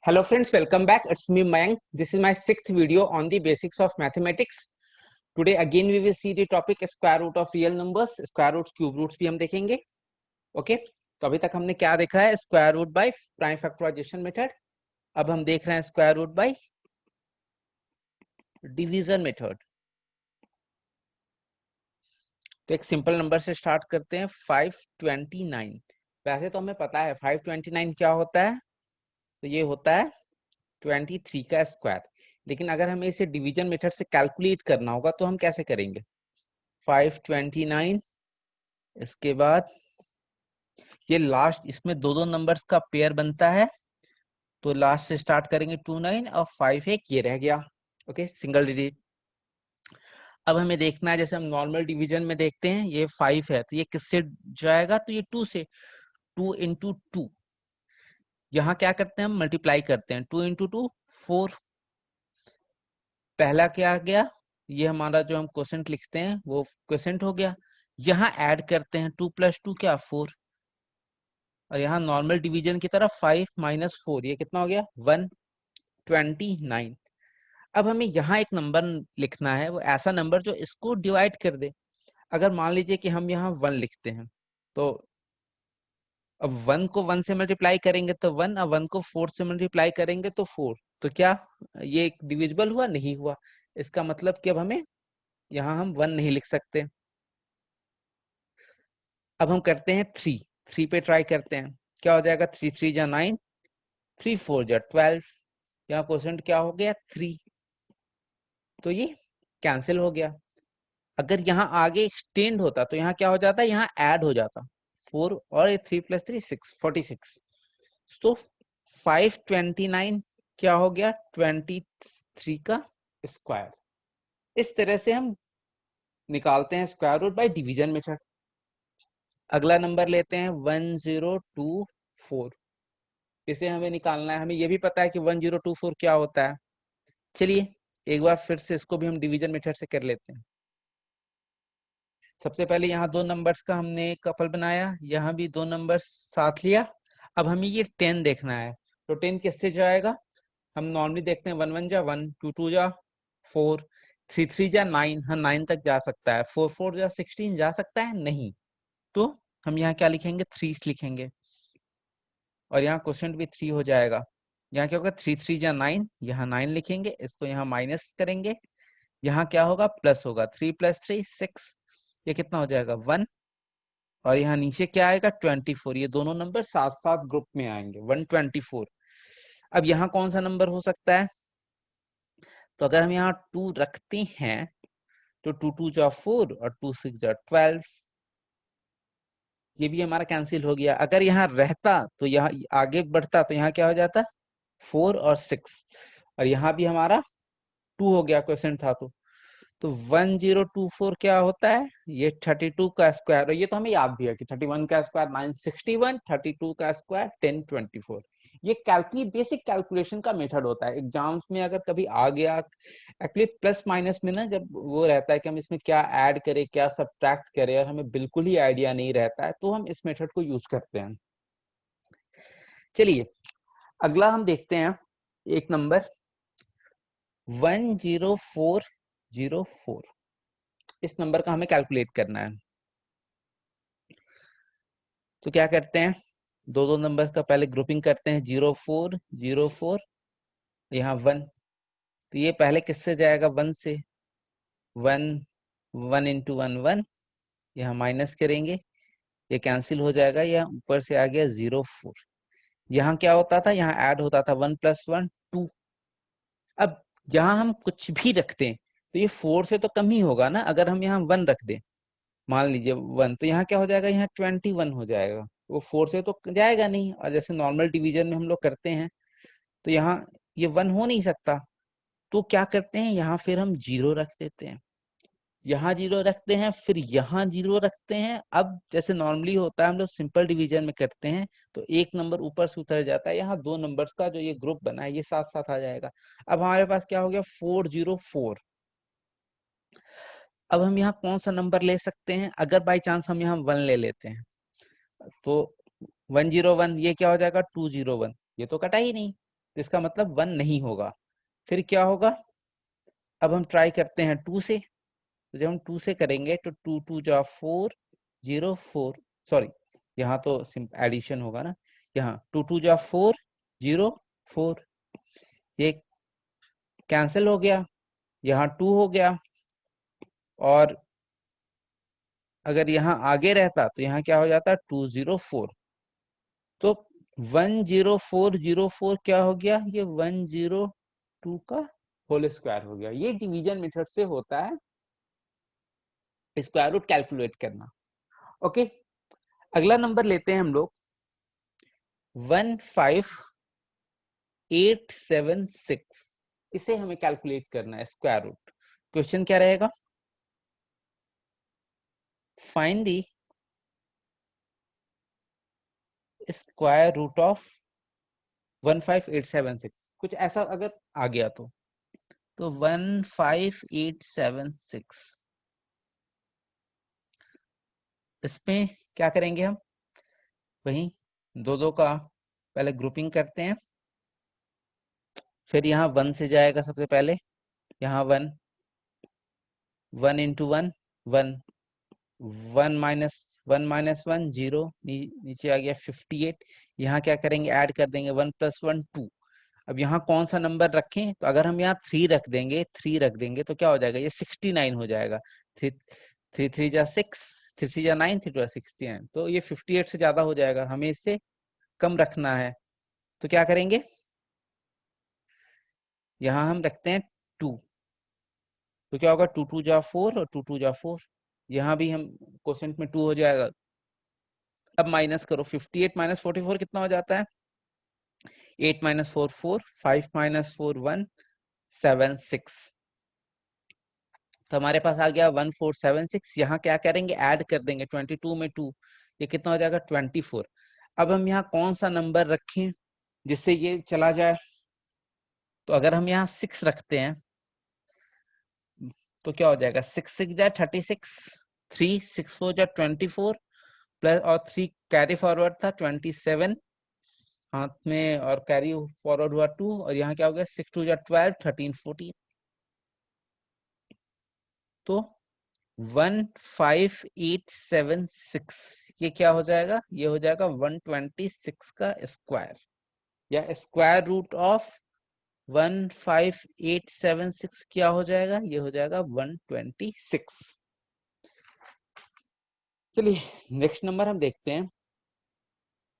Hello friends, welcome back. It's me Mayank. This is my sixth video on the basics of mathematics. Today again we will see the topic square root of real numbers. Square roots, cube roots भी हम देखेंगे. Okay? तो अभी तक हमने क्या देखा है? Square root by prime factorisation method. अब हम देख रहे हैं square root by division method. तो एक सिंपल नंबर से स्टार्ट करते हैं. 529. वैसे तो हमें पता है 529 क्या होता है. तो ये होता है 23 का स्क्वायर. लेकिन अगर हमें इसे डिवीजन मेथड से कैलकुलेट करना होगा तो हम कैसे करेंगे? 529 इसके बाद ये लास्ट, इसमें दो दो नंबर्स का पेयर बनता है, तो लास्ट से स्टार्ट करेंगे 29 और 5 एक ये रह गया. Okay, single digit. अब हमें देखना है, जैसे हम नॉर्मल डिवीजन में देखते हैं, ये 5 है तो ये किससे जाएगा? तो ये 2 से. 2 इंटू 2. यहाँ क्या करते हैं, हम मल्टीप्लाई करते हैं. 2 इंटू 2 4. पहला क्या आ गया? ये हमारा जो हम क्वोशेंट लिखते हैं वो क्वोशेंट हो गया. यहाँ ऐड करते हैं 2 प्लस 2 क्या 4. और यहाँ नॉर्मल डिवीजन की तरफ 5 माइनस 4 ये कितना हो गया? 129. अब हमें यहाँ एक नंबर लिखना है, वो ऐसा नंबर जो इसको डिवाइड कर दे. अगर मान लीजिए कि हम यहाँ 1 लिखते हैं, तो अब 1 को 1 से मल्टीप्लाई करेंगे तो 1, और 1 को 4 से मल्टीप्लाई करेंगे तो 4. तो क्या ये डिविजिबल हुआ? नहीं हुआ. इसका मतलब कि अब हमें यहाँ हम 1 नहीं लिख सकते. अब हम करते हैं 3 पे ट्राई करते हैं. क्या हो जाएगा? 3 3 जा 9, 3 4 जा 12. यहाँ क्वोशेंट क्या हो गया? 3. तो ये कैंसिल हो गया. अगर यहाँ आगे एक्सटेंड होता तो यहाँ क्या हो जाता? यहाँ ऐड हो जाता 4 और 3 प्लस 3 6 46. तो 529 क्या हो गया? 23 का स्क्वायर. इस तरह से हम निकालते हैं square root by division method. अगला नंबर लेते हैं 1024. इसे हमें निकालना है. हमें यह भी पता है कि 1024 क्या होता है. चलिए एक बार फिर से इसको भी हम डिवीजन मेथड से कर लेते हैं. सबसे पहले यहाँ दो नंबर्स का हमने कपल बनाया, यहाँ भी दो नंबर्स साथ लिया. अब हमें ये 10 देखना है. तो 10 किससे जाएगा? हम नॉर्मली देखते हैं 1 1 जा 1, 2 2 जा 4, 3 3 जा 9. हाँ 9 तक जा सकता है. 4 4 जा 16 जा सकता है? नहीं. तो हम यहाँ क्या लिखेंगे? 3 लिखेंगे. और यहाँ क्वेश्चन भी 3 हो जाएगा. यहाँ क्या होगा? 3 3 जा 9, यहाँ 9 लिखेंगे, इसको यहाँ माइनस करेंगे. यहाँ क्या होगा? प्लस होगा. 3 प्लस 3 6. ये कितना हो जाएगा? 1. और यहाँ नीचे क्या आएगा? 24. ये दोनों नंबर साथ साथ ग्रुप में आएंगे 124. अब यहाँ कौन सा नंबर हो सकता है? तो अगर हम यहाँ 2 रखते हैं तो 2 2 जा 4 और 2 6 जा 12. ये भी हमारा कैंसिल हो गया. अगर यहाँ रहता तो यहाँ आगे बढ़ता तो यहाँ क्या हो जाता? 4 और 6. और यहाँ भी हमारा 2 हो गया, क्वेश्चन था तो 1024 क्या होता है? ये 32 का स्क्वायर. और ये तो हमें याद भी है कि 31 का स्क्वायर 961, 32 का स्क्वायर 1024. ये बेसिक कैलकुलेशन का मेथड होता है. एग्जाम्स में अगर कभी आ गया, एक्चुअली प्लस माइनस में ना जब वो रहता है कि हम इसमें क्या ऐड करें क्या सब्ट्रैक्ट करें और हमें बिल्कुल ही आइडिया नहीं रहता है, तो हम इस मेथड को यूज करते हैं. चलिए अगला हम देखते हैं एक नंबर 10404. इस नंबर का हमें कैलकुलेट करना है. तो क्या करते हैं, दो दो नंबर्स का पहले ग्रुपिंग करते हैं. 0404, यहाँ 1. तो ये पहले किससे जाएगा? 1 से. 1 1 इंटू 1 1. यहाँ माइनस करेंगे, ये कैंसिल हो जाएगा. यहाँ ऊपर से आ गया 04. यहाँ क्या होता था? यहाँ ऐड होता था 1 प्लस 1 2. अब यहाँ हम कुछ भी रखते हैं तो ये 4 से तो कम ही होगा ना. अगर हम यहाँ 1 रख दें, मान लीजिए 1, तो यहाँ क्या हो जाएगा? यहाँ 21 हो जाएगा. वो 4 से तो जाएगा नहीं. और जैसे नॉर्मल डिवीजन में हम लोग करते हैं तो यहाँ ये 1 हो नहीं सकता. तो क्या करते हैं, यहाँ फिर हम 0 रख देते हैं. यहाँ 0 रखते हैं, फिर यहाँ 0 रखते हैं. अब जैसे नॉर्मली होता है हम लोग सिंपल डिवीजन में करते हैं तो एक नंबर ऊपर से उतर जाता है. यहाँ दो नंबर्स का जो ये ग्रुप बना है ये साथ साथ आ जाएगा. अब हमारे पास क्या हो गया? 404. अब हम यहाँ कौन सा नंबर ले सकते हैं? अगर बाई चांस हम यहाँ 1 ले लेते हैं तो 101, ये क्या हो जाएगा? 201. ये तो कटा ही नहीं, तो इसका मतलब 1 नहीं होगा। फिर क्या होगा, अब हम ट्राई करते हैं 2 से। तो जब हम 2 से करेंगे तो 2 2 जा 4 0 4, सॉरी यहाँ तो एडिशन होगा ना, यहाँ 2 2 जा 4 0 4, ये कैंसिल हो गया, यहाँ 2 हो गया, और अगर यहाँ आगे रहता तो यहाँ क्या हो जाता 204। तो 10404 क्या हो गया, ये 102 का होल स्क्वायर हो गया। ये डिवीजन मेथड से होता है स्क्वायर रूट कैलकुलेट करना। ओके, अगला नंबर लेते हैं हम लोग 15876। इसे हमें कैलकुलेट करना है स्क्वायर रूट। क्वेश्चन क्या रहेगा, find the square root of 15876। कुछ ऐसा अगर आ गया तो 15876, इसमें क्या करेंगे हम, वही दो दो का पहले ग्रुपिंग करते हैं, फिर यहाँ 1 से जाएगा सबसे पहले, यहाँ 1 1 इंटू 1 1 1 माइनस 1 0, नीचे आ गया 58। यहाँ क्या करेंगे, ऐड कर देंगे 1 + 1 2। अब यहाँ कौन सा नंबर रखें, तो अगर हम यहाँ 3 रख देंगे, 3 रख देंगे तो क्या हो जाएगा, ये 69 हो जाएगा। 3 3 3 जा 6, 3 3 जा 9, 3 2 69। तो ये 58 से ज्यादा हो जाएगा, हमें इससे कम रखना है। तो क्या करेंगे, यहाँ हम रखते हैं 2। तो क्या होगा, 2 2 जा 4 और 2 2 जा 4, यहाँ भी हम क्वोशेंट में 2 हो जाएगा। अब माइनस करो, 58 माइनस 44 कितना हो जाता है, 8 माइनस 4 4, 5 माइनस 4 1 7 6। तो हमारे पास आ गया 1476। यहाँ क्या करेंगे, ऐड कर देंगे 22 में 2, ये कितना हो जाएगा 24। अब हम यहाँ कौन सा नंबर रखें जिससे ये चला जाए, तो अगर हम यहाँ 6 रखते हैं तो क्या हो जाएगा, 6 6 जा 36, 3 6 4 जा 24, प्लस और 3 कैरी फॉरवर्ड था 27 हाथ में, और कैरी फॉरवर्ड हुआ 2, और यहाँ क्या हो गया 6 2 जा 12 13 14। तो 15876 ये क्या हो जाएगा, ये हो जाएगा 126 का स्क्वायर, या स्क्वायर रूट ऑफ 15876 क्या हो जाएगा, ये हो जाएगा 126। चलिए नेक्स्ट नंबर हम देखते हैं,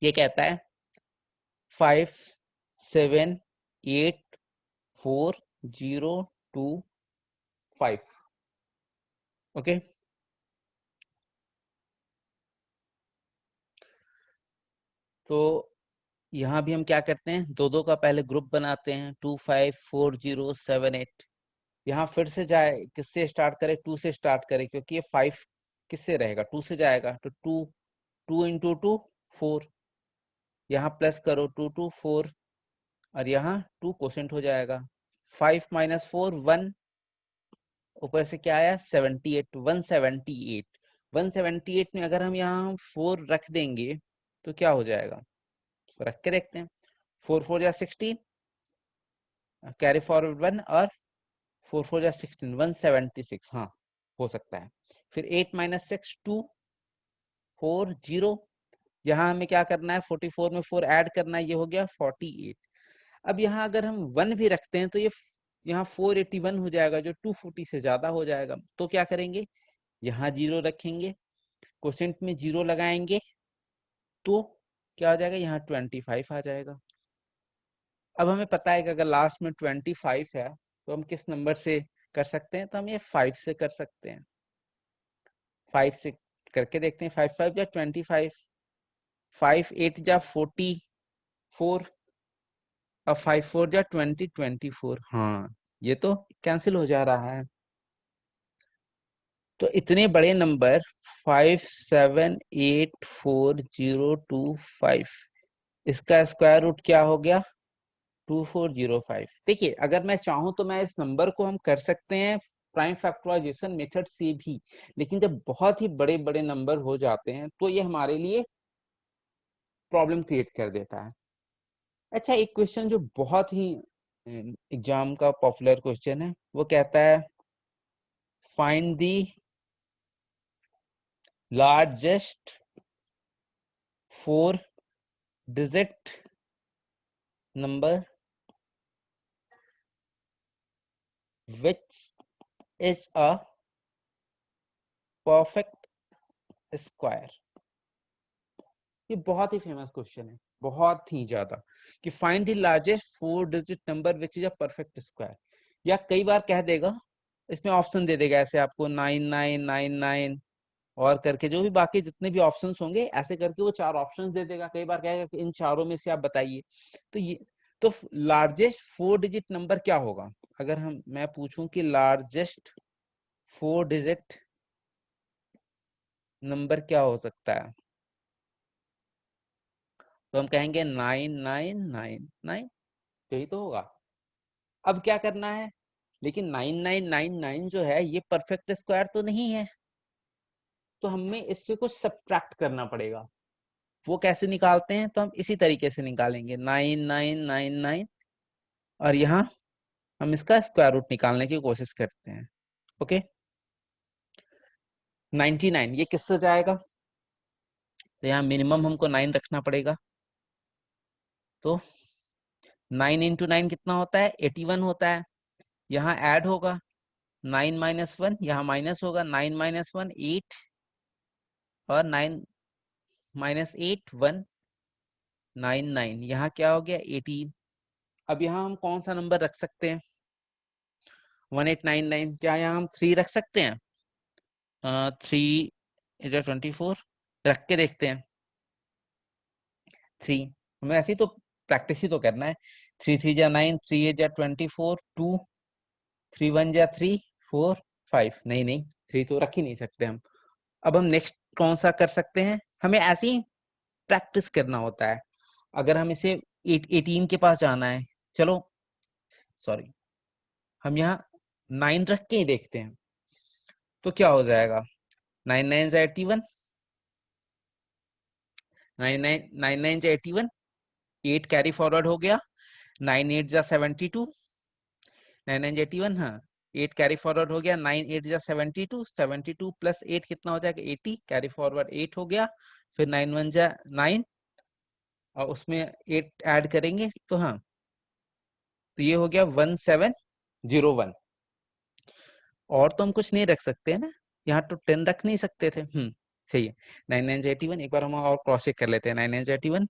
ये कहता है 578402 ओके। तो यहाँ भी हम क्या करते हैं, दो दो का पहले ग्रुप बनाते हैं, 254078। यहाँ फिर से जाए, किससे स्टार्ट करें, 2 से स्टार्ट करें, क्योंकि ये 5 किससे रहेगा, 2 से जाएगा। तो 2 2 इंटू 2 4, यहाँ प्लस करो 2 2 4, और यहाँ 2 कोशेंट हो जाएगा। 5 माइनस 4 1, ऊपर से क्या आया 78, 178। 178 में अगर हम यहाँ 4 रख देंगे तो क्या हो जाएगा, तो रख के देखते हैं। 4 4 जा 16, कैरी फॉरवर्ड 1, और 4 4 जा 16, 176, हाँ हो सकता है। फिर 8 माइनस 6 2 4 0, यहाँ हमें क्या करना है, 44 में 4 ऐड करना है, ये हो गया 48। अब यहाँ अगर हम 1 भी रखते हैं तो ये यहाँ 481 हो जाएगा, जो 240 से ज्यादा हो जाएगा। तो क्या करेंगे, यहाँ 0 रखेंगे, क्वोशेंट में 0 लगाएंगे, तो क्या हो जाएगा, यहाँ 25 आ जाएगा। अब हमें पता है कि अगर लास्ट में 25 है तो हम किस नंबर से कर सकते हैं, तो हम ये 5 से कर सकते हैं। 5 से करके देखते हैं, 5 5 जा 25, 5 8 जा 44, और 5 4 जा 20 24, हाँ ये तो कैंसिल हो जा रहा है। तो इतने बड़े नंबर 578402 इसका स्क्वायर रूट क्या हो गया, 2405। देखिए अगर मैं चाहूं तो मैं इस नंबर को हम कर सकते हैं प्राइम फैक्टराइजेशन मेथड से भी, लेकिन जब बहुत ही बड़े बड़े नंबर हो जाते हैं तो ये हमारे लिए प्रॉब्लम क्रिएट कर देता है। अच्छा, एक क्वेश्चन जो बहुत ही एग्जाम का पॉपुलर क्वेश्चन है, वो कहता है find the largest 4 digit number which is a perfect square। ये बहुत ही फेमस क्वेश्चन है, बहुत ही ज्यादा, कि find the largest 4 digit number which is a perfect square. या कई बार कह देगा, इसमें ऑप्शन दे देगा ऐसे आपको 9999 और करके जो भी बाकी जितने भी ऑप्शंस होंगे ऐसे करके वो 4 ऑप्शंस दे देगा। कई बार कहेगा कि इन चारों में से आप बताइए। तो ये तो लार्जेस्ट 4 डिजिट नंबर क्या होगा? अगर मैं पूछूं कि लार्जेस्ट 4 डिजिट नंबर क्या हो सकता है, तो हम कहेंगे 9999, यही तो होगा। अब क्या करना है, लेकिन 9999 जो है ये परफेक्ट स्क्वायर तो नहीं है, तो हमें इससे कुछ सब्ट्रैक्ट करना पड़ेगा। वो कैसे निकालते हैं, तो हम इसी तरीके से निकालेंगे 9999 और यहाँ हम इसका स्क्वायर रूट निकालने की कोशिश करते हैं। ओके, 99 ये किससे जाएगा, तो यहाँ मिनिमम हमको 9 रखना पड़ेगा। तो 9 इंटू 9 कितना होता है, 81 होता है। यहाँ ऐड होगा 9 - 1, यहाँ माइनस होगा 9 - 1 8 और 9 - 8 1 99। यहाँ क्या हो गया 18। अब यहाँ हम कौन सा नंबर रख सकते हैं, 1899। क्या यहाँ हम 3 रख सकते हैं? 3 × 24 रख के देखते हैं। 3 हमें ऐसे ही तो प्रैक्टिस ही तो करना है। 3 × 3 = 9, 3 × 8 = 24, 2, 3 × 1 = 3, 4 5। नहीं नहीं, 3 तो रख ही नहीं सकते हम। अब हम नेक्स्ट कौन सा कर सकते हैं, हमें ऐसे ही प्रैक्टिस करना होता है। अगर हम इसे 18 के पास जाना है, चलो सॉरी, हम यहाँ 9 रख के ही देखते हैं तो क्या हो जाएगा। 9 9 = 81, 9 × 81, 8 कैरी फॉरवर्ड हो गया, 9 8 = 72, 9 9 = 81। हाँ, 8 कैरी फॉरवर्ड हो गया, 9 8 = 72, 72 + 8 कितना हो जाएगा 80, कैरी फॉरवर्ड 8 हो गया, फिर 9 1 = 9 और उसमें 8 ऐड करेंगे तो हाँ, तो ये हो गया 1701। और तो हम कुछ नहीं रख सकते है ना, यहाँ तो 10 रख नहीं सकते थे। सही है। 9 9 = 81, एक बार हम और क्रॉस चेक कर लेते हैं। 9 9 = 81,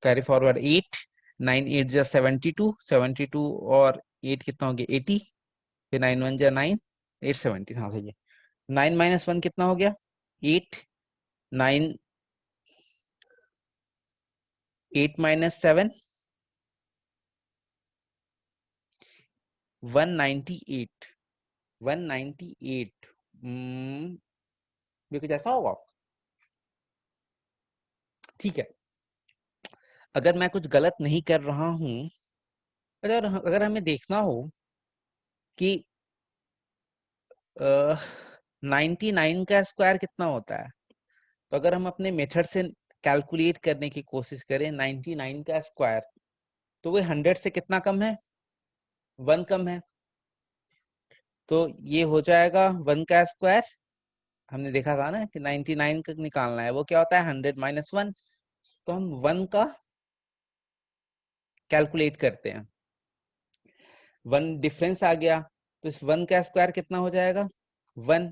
कैरी फॉरवर्ड 8, 9 8 = 72, 72 और 8 कितना हो गया 80, फिर 9 1 = 9, 8 17। हाँ सही है। 9 - 1 कितना हो गया 8, 9 8 - 7 198, 198। ये कुछ ऐसा होगा, ठीक है। अगर मैं कुछ गलत नहीं कर रहा हूं, अगर अगर हमें देखना हो कि 99 का स्क्वायर कितना होता है, तो अगर हम अपने मेथड से कैलकुलेट करने की कोशिश करें 99 का स्क्वायर, तो वो 100 से कितना कम है, 1 कम है। तो ये हो जाएगा 1 का स्क्वायर। हमने देखा था ना कि 99 का निकालना है, वो क्या होता है 100 - 1। तो हम 1 का कैलकुलेट करते हैं, 1 डिफरेंस आ गया, तो इस 1 का स्क्वायर कितना हो जाएगा 1,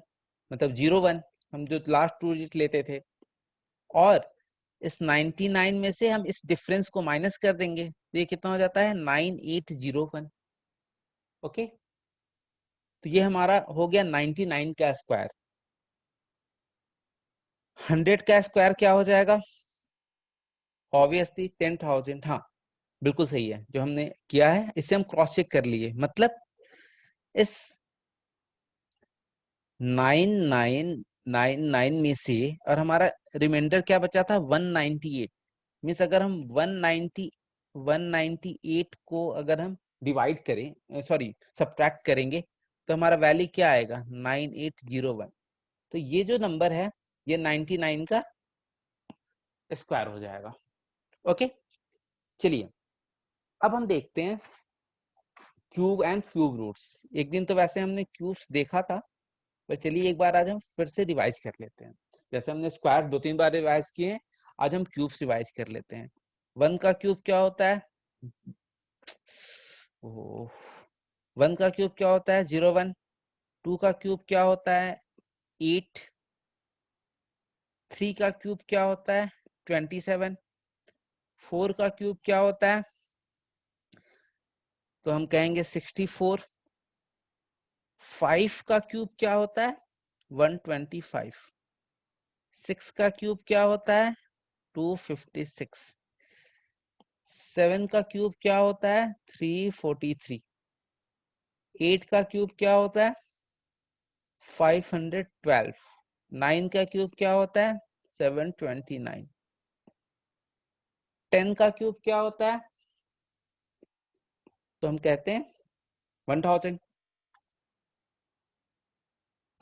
मतलब 01, हम जो लास्ट 2 डिजिट लेते थे। और इस 99 में से हम इस डिफरेंस को माइनस कर देंगे, तो ये कितना हो जाता है 9801। ओके, तो ये हमारा हो गया 99 का स्क्वायर। 100 का स्क्वायर क्या हो जाएगा, ऑब्वियसली 10,000। हाँ बिल्कुल सही है, जो हमने किया है इससे हम क्रॉस चेक कर लिए, मतलब इस 9999 में से और हमारा रिमाइंडर क्या बचा था 198। मीन्स अगर हम 198 को अगर हम डिवाइड करें, सॉरी सब्ट्रैक्ट करेंगे, तो हमारा वैल्यू क्या आएगा 9801। तो ये जो नंबर है ये 99 का स्क्वायर हो जाएगा। ओके, चलिए अब हम देखते हैं क्यूब एंड क्यूब रूट्स। एक दिन तो वैसे हमने क्यूब्स देखा था, पर चलिए एक बार आज हम फिर से रिवाइज कर लेते हैं। जैसे हमने स्क्वायर 2-3 बार रिवाइज किए हैं, आज हम क्यूब्स रिवाइज कर लेते हैं। 1 का क्यूब क्या होता है? 1 का क्यूब क्या होता है? 0 1। 2 का क्यूब क्या होता है? 8। 3 का क्यूब क्या होता है? 27। 4 का क्यूब क्या होता है? तो हम कहेंगे 64। 5 का क्यूब क्या होता है? 125। 6 का क्यूब क्या होता है? 256। 7 का क्यूब क्या होता है? 343। 8 का क्यूब क्या होता है? 512। 9 का क्यूब क्या होता है? 729। 10 का क्यूब क्या होता है? तो हम कहते हैं 1000।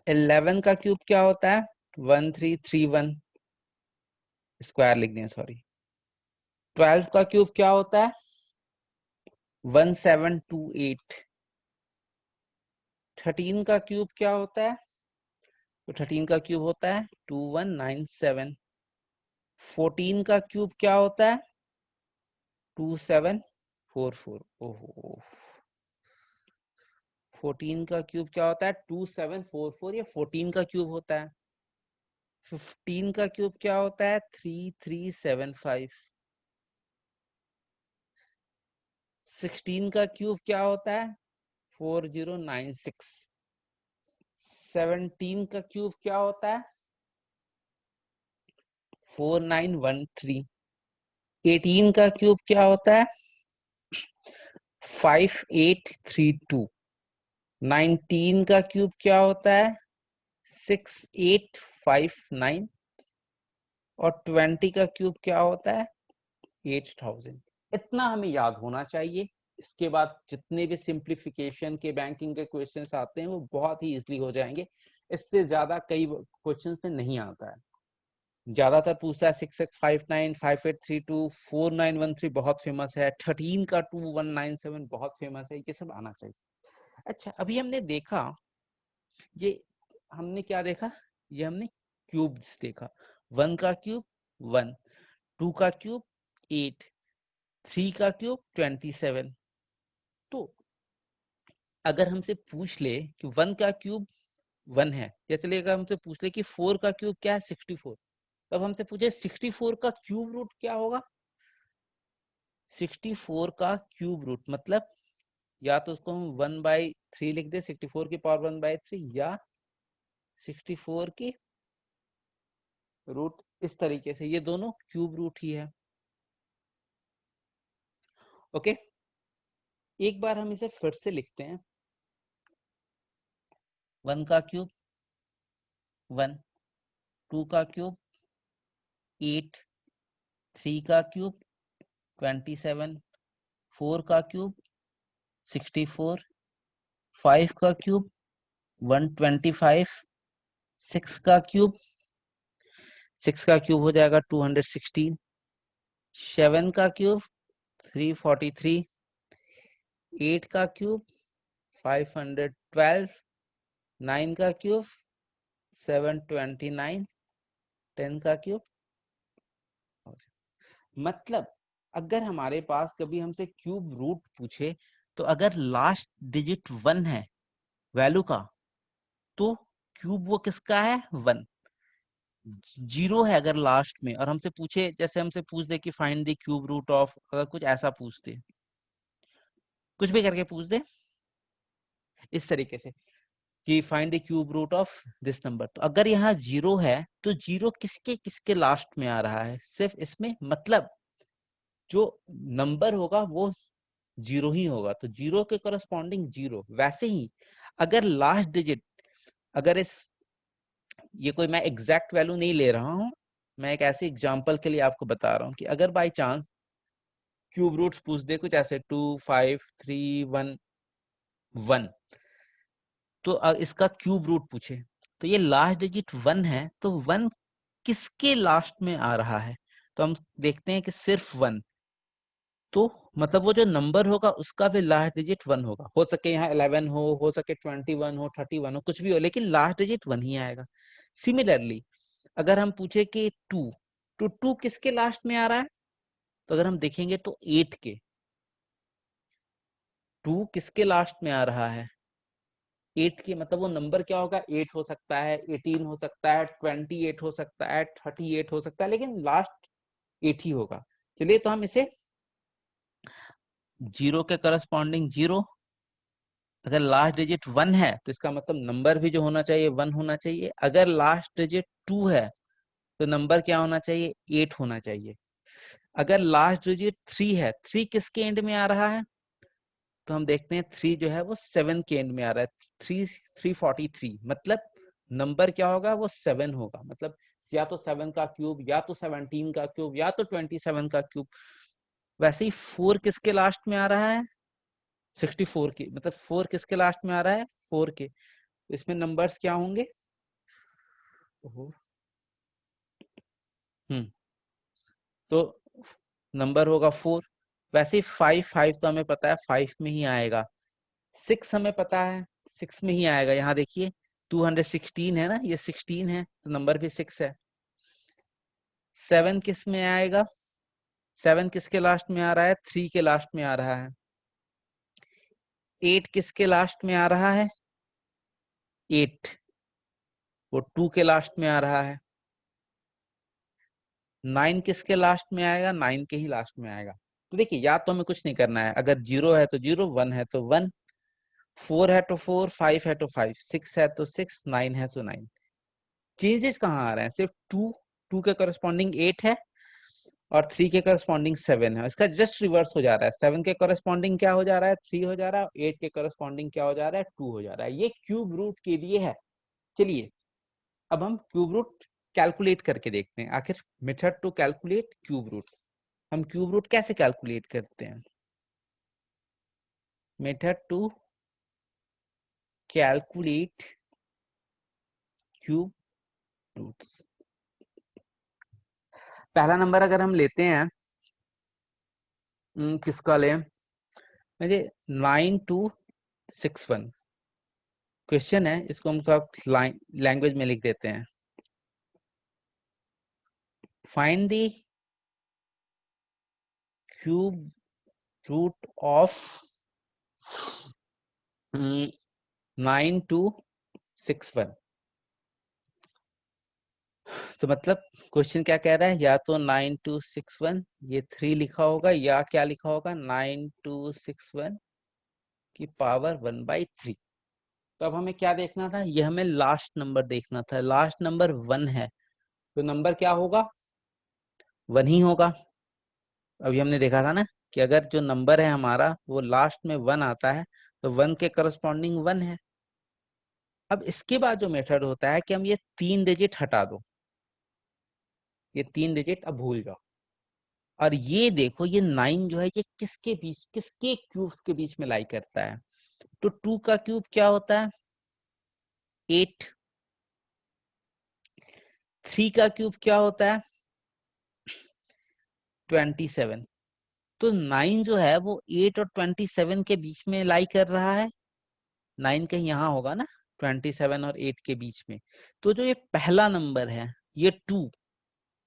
11 का क्यूब क्या होता है? 1331। स्क्वायर लिख दें, सॉरी। 12 का क्यूब क्या होता है? 1728। 13 का क्यूब क्या होता है? तो 13 का क्यूब होता है 2197। 14 का क्यूब क्या होता है? 2744। ओहो, 14 का क्यूब क्या होता है? 2744। ये 14 का क्यूब होता है। 15 का क्यूब क्या होता है? 3375। 16 का क्यूब क्या होता है? 4096। 17 का क्यूब क्या होता है? 4913। 18 का क्यूब क्या होता है? 5832। 19 का क्यूब क्या होता है? 6859। और 20 का क्यूब क्या होता है? 8000। इतना हमें याद होना चाहिए। इसके बाद जितने भी सिंप्लीफिकेशन के बैंकिंग के क्वेश्चंस आते हैं वो बहुत ही इजीली हो जाएंगे। इससे ज्यादा कई क्वेश्चंस में नहीं आता है। ज्यादातर पूछता है 6659, 5832, 4913 बहुत फेमस है, 13 का 2197 बहुत फेमस है। ये सब आना चाहिए। अच्छा, अभी हमने देखा, ये हमने क्या देखा? ये हमने क्यूब्स देखा। 1 का क्यूब 1, 2 का क्यूब 8, 3 का क्यूब 27। तो अगर हमसे पूछ ले कि 1 का क्यूब 1 है, या चलिए अगर हमसे पूछ ले कि 4 का क्यूब क्या है? 64। तब हमसे पूछे 64 का क्यूब रूट क्या होगा? 64 का क्यूब रूट मतलब या तो उसको हम 1/3 लिख दे, 64 की पावर 1/3, या 64 की रूट इस तरीके से। ये दोनों क्यूब रूट ही है। ओके, एक बार हम इसे फिर से लिखते हैं। 1 का क्यूब 1, 2 का क्यूब 8, 3 का क्यूब 27, 4 का क्यूब 64, 5 का क्यूब 125, 6 का क्यूब, 6 का क्यूब हो जाएगा 216, 7 का क्यूब 343, 8 का क्यूब 512, 9 का क्यूब 729, 10 का क्यूब। मतलब अगर हमारे पास कभी हमसे क्यूब रूट पूछे, तो अगर लास्ट डिजिट 1 है वैल्यू का, तो क्यूब वो किसका है? 1। 0 है अगर लास्ट में, और हमसे पूछे, जैसे हमसे पूछ दे कि find the cube root of, अगर कुछ ऐसा पूछ दे, कुछ भी करके पूछ दे इस तरीके से कि find the cube root of this number, तो अगर यहाँ 0 है तो 0 किसके किसके लास्ट में आ रहा है? सिर्फ इसमें, मतलब जो नंबर होगा वो 0 ही होगा, तो 0 के करस्पॉन्डिंग 0। वैसे ही अगर लास्ट डिजिट, अगर इस, ये कोई मैं एग्जैक्ट वैल्यू नहीं ले रहा हूं, मैं एक ऐसे एग्जांपल के लिए आपको बता रहा हूं कि अगर बाय चांस क्यूब रूट्स पूछ दे कुछ ऐसे 2 5 3 1 1, तो इसका क्यूब रूट पूछे, तो ये लास्ट डिजिट 1 है, तो 1 किसके लास्ट में आ रहा है? तो हम देखते हैं कि सिर्फ 1, तो मतलब वो जो नंबर होगा उसका भी लास्ट डिजिट 1 होगा। हो सके यहाँ 11 हो सके 21 हो, 31 हो, कुछ भी हो, लेकिन लास्ट डिजिट 1 ही आएगा। सिमिलरली अगर हम पूछे कि 2, तो 2 किसके लास्ट में आ रहा है? तो अगर हम देखेंगे तो 8 के। 2 किसके लास्ट में आ रहा है? 8 के। मतलब वो नंबर क्या होगा? 8 हो सकता है, 18 हो सकता है, 28 हो सकता है, 38 हो सकता है, लेकिन लास्ट 8 ही होगा। चलिए तो हम इसे 0 के करस्पॉन्डिंग 0, अगर लास्ट डिजिट 1 है तो इसका मतलब नंबर भी जो होना चाहिए 1 होना चाहिए। अगर लास्ट डिजिट 2 है तो नंबर क्या होना चाहिए? 8 होना चाहिए। अगर लास्ट डिजिट 3 है, 3 किसके एंड में आ रहा है? तो हम देखते हैं 3 जो है वो 7 के एंड में आ रहा है। 343, मतलब नंबर क्या होगा? वो 7 होगा। मतलब या तो 7 का क्यूब, या तो 17 का क्यूब, या तो 27 का क्यूब। वैसे ही 4 किसके लास्ट में आ रहा है? 64 के। मतलब 4 किसके लास्ट में आ रहा है? 4 के। इसमें नंबर्स क्या होंगे? ओहो, तो नंबर होगा 4। वैसे ही 5 तो हमें पता है 5 में ही आएगा। 6 हमें पता है 6 में ही आएगा। यहाँ देखिए 216 है ना, ये 16 है तो नंबर भी 6 है। 7 किस में आएगा? 7 किसके लास्ट में आ रहा है? 3 के लास्ट में आ रहा है। 8 किसके लास्ट में आ रहा है? 8 वो 2 के लास्ट में आ रहा है। 9 किसके लास्ट में आएगा? 9 के ही लास्ट में आएगा। तो देखिए याद तो हमें कुछ नहीं करना है। अगर 0 है तो 0, 1 है तो 1, 4 है तो 4, 5 है तो 5, 6 है तो 6, 9 है तो 9। चेंजेस कहाँ आ रहे हैं? सिर्फ 2 के करस्पॉन्डिंग 8 है और 3 के करस्पॉन्डिंग 7 है। इसका जस्ट रिवर्स हो जा रहा है। 7 के करस्पॉन्डिंग क्या हो जा रहा है? 3 हो जा रहा है। 8 के करस्पॉन्डिंग क्या हो जा रहा है? 2 हो जा रहा है। ये क्यूब रूट के लिए है। चलिए अब हम क्यूब रूट कैलकुलेट करके देखते हैं। आखिर method to calculate cube root, हम क्यूब रूट कैसे कैलकुलेट करते हैं? Method to calculate cube roots. पहला नंबर अगर हम लेते हैं, किसका लें? मुझे 9261 क्वेश्चन है, इसको हम लैंग्वेज में लिख देते हैं। Find the cube root of 9261। तो मतलब क्वेश्चन क्या कह रहा है? या तो 9261 ये 3 लिखा होगा, या क्या लिखा होगा? 9261 की पावर 1/3। तो अब हमें क्या देखना था? ये हमें लास्ट नंबर देखना था। लास्ट नंबर 1 है तो नंबर क्या होगा? 1 ही होगा। अभी हमने देखा था ना कि अगर जो नंबर है हमारा वो लास्ट में 1 आता है तो 1 के करस्पॉन्डिंग 1 है। अब इसके बाद जो मेथड होता है कि हम ये 3 डिजिट हटा दो, ये 3 डिजिट अब भूल जाओ। और ये देखो ये 9 जो है ये किसके बीच, किसके क्यूब्स के बीच में लाई करता है? तो 2 का क्यूब क्या होता है? 8। 3 का क्यूब क्या होता है? 27। तो 9 जो है वो 8 और 27 के बीच में लाई कर रहा है। 9 कहीं यहाँ होगा ना, 27 और 8 के बीच में। तो जो ये पहला नंबर है ये 2,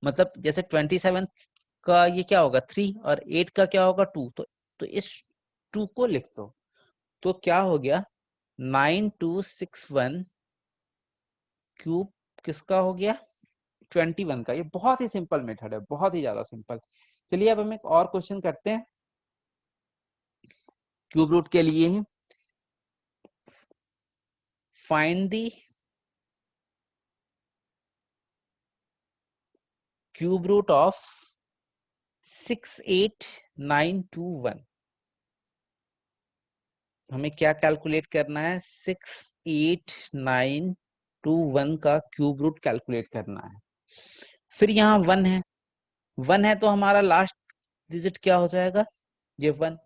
मतलब जैसे 27 का ये क्या होगा? 3 और 8 का क्या होगा? 2। तो इस 2 को लिख दो। तो क्या हो गया? 9261 क्यूब किसका हो गया? 21 का। ये बहुत ही सिंपल मेथड है, बहुत ही ज्यादा सिंपल। चलिए अब हम एक और क्वेश्चन करते हैं क्यूब रूट के लिए ही। Find the cube root of 68921। हमें क्या कैलकुलेट करना है? 68921 का क्यूब रूट कैलकुलेट करना है। फिर यहाँ 1 है, 1 है तो हमारा लास्ट डिजिट क्या हो जाएगा? ये 1।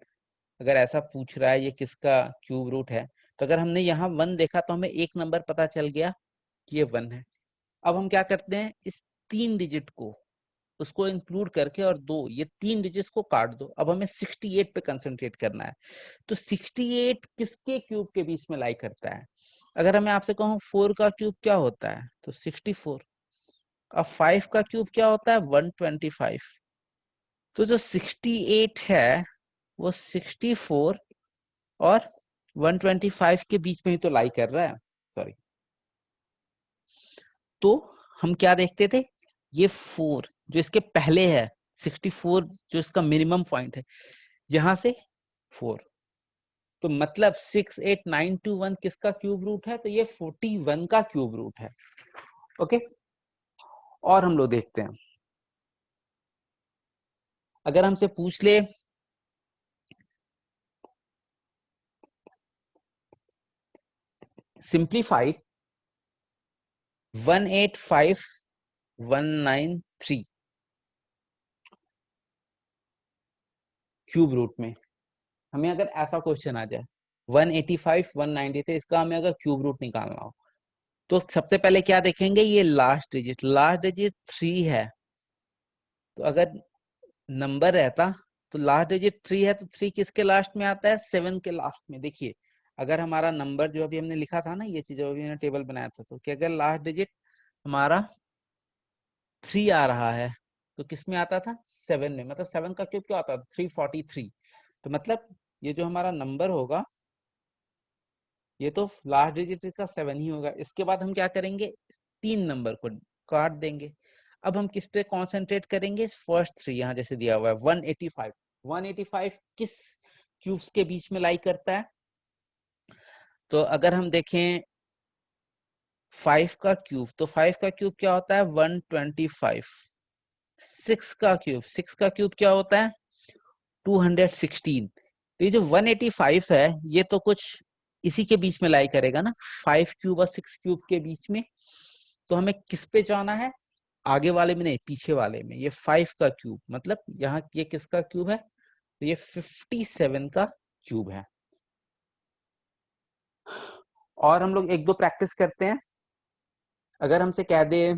अगर ऐसा पूछ रहा है ये किसका क्यूब रूट है, तो अगर हमने यहाँ 1 देखा तो हमें एक नंबर पता चल गया कि ये 1 है। अब हम क्या करते हैं? इस 3 डिजिट को उसको इंक्लूड करके और 2 ये 3 डिजिट्स को काट दो। अब हमें 68 पे कंसंट्रेट करना है। तो 68 किसके क्यूब के बीच में लाई करता है? अगर मैं आपसे कहूँ 4 का क्यूब क्या होता है तो 64। अब 5 का क्यूब क्या होता है 125। तो जो 68 है वो 64 और 125 के बीच में ही तो लाई कर रहा है। सॉरी, तो हम क्या देखते थे, ये 4 जो इसके पहले है, 64 जो इसका मिनिमम पॉइंट है, यहां से 4, तो मतलब 68921 किसका क्यूब रूट है? तो ये 41 का क्यूब रूट है। ओके, और हम लोग देखते हैं, अगर हमसे पूछ ले सिंप्लीफाई 185193 क्यूब रूट में, हमें अगर ऐसा क्वेश्चन आ जाए 185 193 इसका हमें अगर क्यूब रूट निकालना हो, तो सबसे पहले क्या देखेंगे, ये लास्ट डिजिट 3 है। तो अगर नंबर रहता तो लास्ट डिजिट 3 है, तो 3 किसके लास्ट में आता है? 7 के लास्ट में। देखिए, अगर हमारा नंबर जो अभी हमने लिखा था ना, ये चीज अभी मैंने टेबल बनाया था, तो कि अगर लास्ट डिजिट हमारा 3 आ रहा है तो किस में आता था? 7 में। मतलब 7 का क्यूब क्या आता था? 343। तो मतलब ये जो हमारा नंबर होगा ये तो लास्ट डिजिट इसका 7 ही होगा। इसके बाद हम क्या करेंगे, 3 नंबर को काट देंगे। अब हम किस पे कॉन्सेंट्रेट करेंगे? फर्स्ट 3 यहाँ जैसे दिया हुआ है 185। 185 किस क्यूब्स के बीच में लाई करता है? तो अगर हम देखें 5 का क्यूब, तो 5 का क्यूब क्या होता है? 125। 6 का क्यूब क्या होता है? 216। तो ये जो 185 है ये तो कुछ इसी के बीच में लाई करेगा ना, 5 क्यूब और 6 क्यूब के बीच में। तो हमें किस पे जाना है? आगे वाले में नहीं, पीछे वाले में। ये 5 का क्यूब, मतलब यहाँ ये किसका क्यूब है? तो ये 57 का क्यूब है। और हम लोग एक दो प्रैक्टिस करते हैं। अगर हमसे कह दे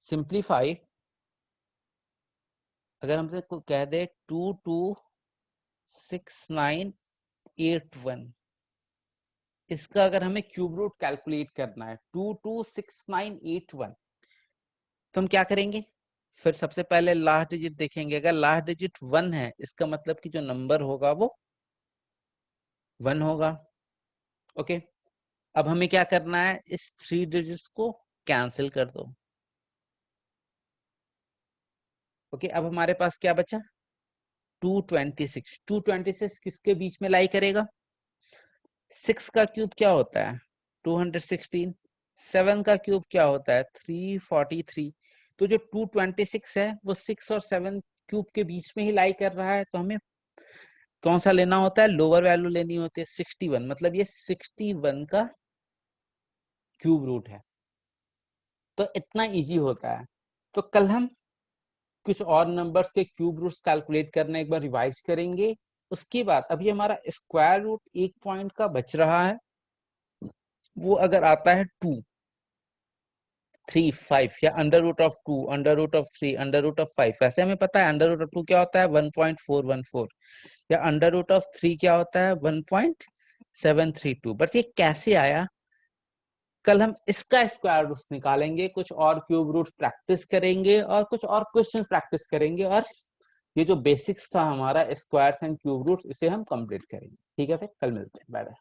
सिंप्लीफाई, अगर हमसे कह दे 226981, इसका अगर हमें क्यूब रूट कैलकुलेट करना है 226981, तो हम क्या करेंगे? फिर सबसे पहले लास्ट डिजिट देखेंगे। अगर लास्ट डिजिट 1 है इसका मतलब कि जो नंबर होगा वो 1 होगा। ओके, अब हमें क्या करना है, इस 3 डिजिट्स को कैंसिल कर दो। ओके, अब हमारे पास क्या बचा? 226। 226 किसके बीच में लाई करेगा? 6 का क्यूब क्या होता है? 216। 7 का क्यूब क्या होता है? 343। तो जो 226 है वो 6 और 7 क्यूब के बीच में ही लाई कर रहा है। तो हमें कौन सा लेना होता है? लोअर वैल्यू लेनी होती है 61। मतलब ये 61 का क्यूब रूट है। तो इतना इजी होता है। तो कल हम कुछ और नंबर्स के क्यूब रूट्स कैलकुलेट करना एक बार रिवाइज करेंगे। उसके बाद अभी हमारा स्क्वायर रूट एक पॉइंट का बच रहा है, वो अगर आता है 2 3 5 या under root of 2 under root of 3 under root of 5। वैसे हमें पता है अंडर रूट ऑफ 2 क्या होता है? 1.414। या अंडर रूट ऑफ 3 क्या होता है? 1.732। बट ये कैसे आया, कल हम इसका स्क्वायर रूट निकालेंगे, कुछ और क्यूब रूट प्रैक्टिस करेंगे और कुछ और क्वेश्चंस प्रैक्टिस करेंगे, और ये जो बेसिक्स था हमारा स्क्वायर्स एंड क्यूब रूट्स, इसे हम कंप्लीट करेंगे। ठीक है, फिर कल मिलते हैं। Bye bye.